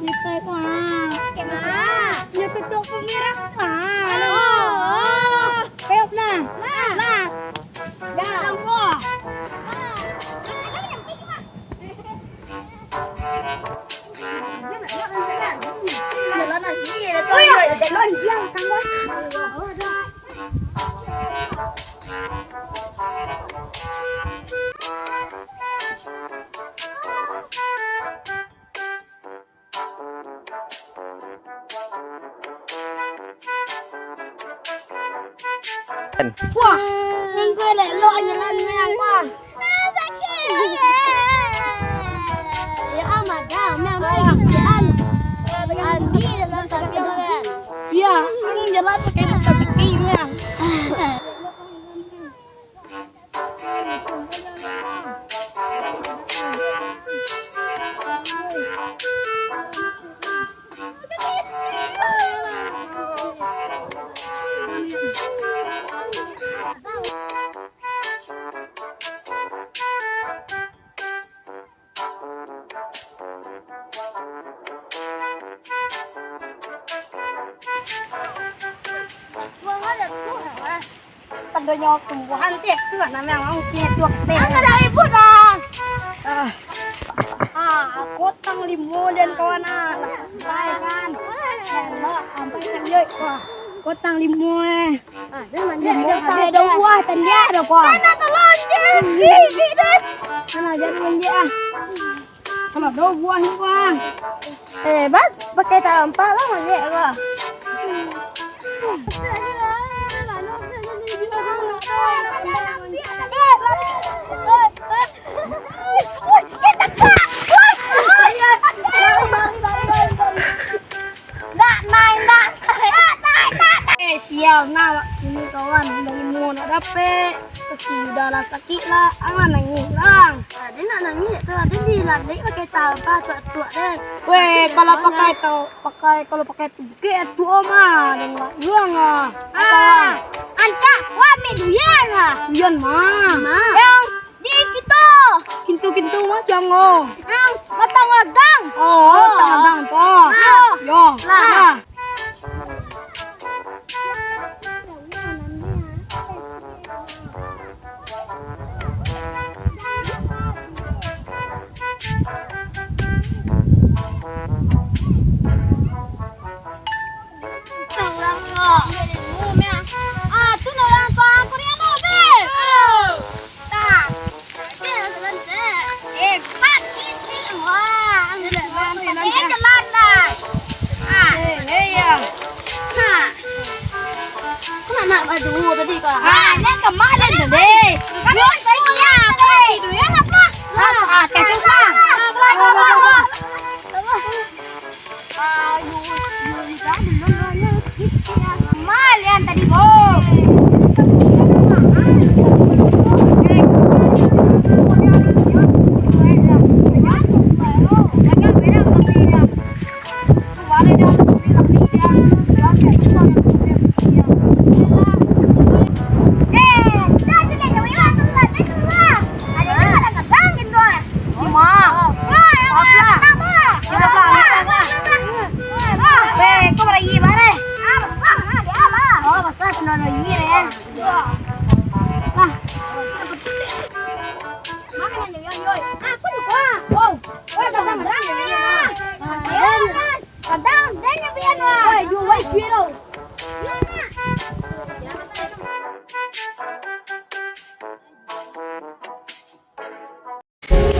Cetek mah. Gimana? Ya ketuk pemirah mah. Oh. Peop nah. Nah. Ya. Lampu. Jalan lagi. Oh iya, jalan yang kamu. Wah, yang gue lek lo jalan yang mah. Ya amat dah, memang kerjaan. Andi dalam tapi kan. Iya, orang jalan pakai kaki yang. Tandanya tumbuhan teh tuh namanya mau punya tuak teh. Ada ibu dah. Kotang limo dan kawan santai kan. Enak sampai kerja wah. Kotang limo limo ada buah tadi ada kok. Mana telonjeng? Gigi deh. Mana jadi menje Kalau ada buah ni bang. Bang, pakai tampah lah menje gua. Sial nah ini kawan dari mau nak dapat sudah lah sakit lah nangis lang. Ada nak nangis tu ada di lantai pakai tampah tua-tua deh. Weh kalau pakai tuge tu oma dengan luang Anta, wah meduyan ah. Duyan mah. Yang di kita. Kintu mah jangan. Yang ladang-ladang. Oh, tandang toh. Yo. Lah. Nak baju tadi kah? Ini kemarin deh. Kamu saya apa? Tiduran apa? Kacang mah. Mal yang tadi go.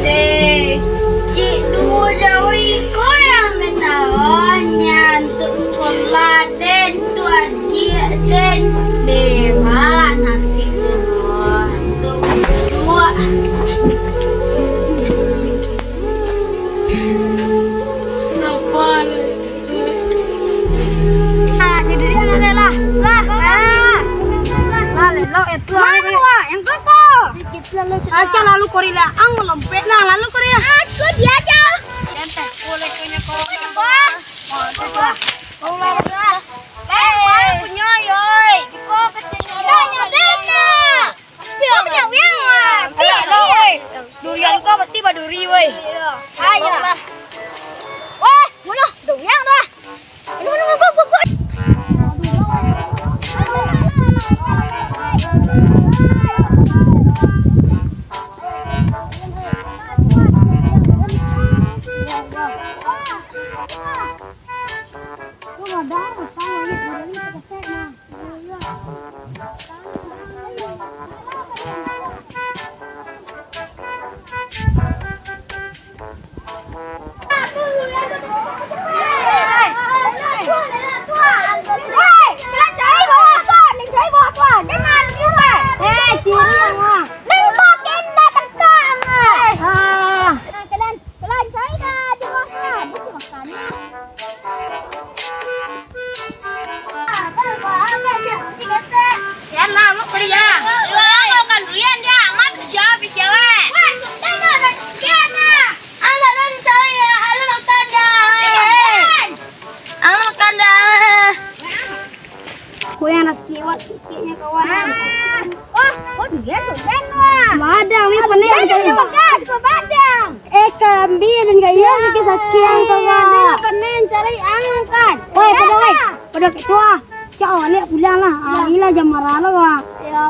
Cik Du jauhi ko yang menawanya untuk sekolah dan tuan dia dan dewa nasi untuk suak. Lah. Lo itu yang apa? Aja lalu korila ang lempet lah lalu korila. Aku dia aja. Entah boleh punya kau. Punya yoi. Iko kecil. Tanya dena. Bilang punya wiang. Durian kau pasti baduri woi. Ayo. Wah, mana? Kambing dan gaya lagi sakian kawan. Panen cari angkat. Woi, pada ketua. Cak awak lihat pulang lah. Inilah jam marah lah. Ya,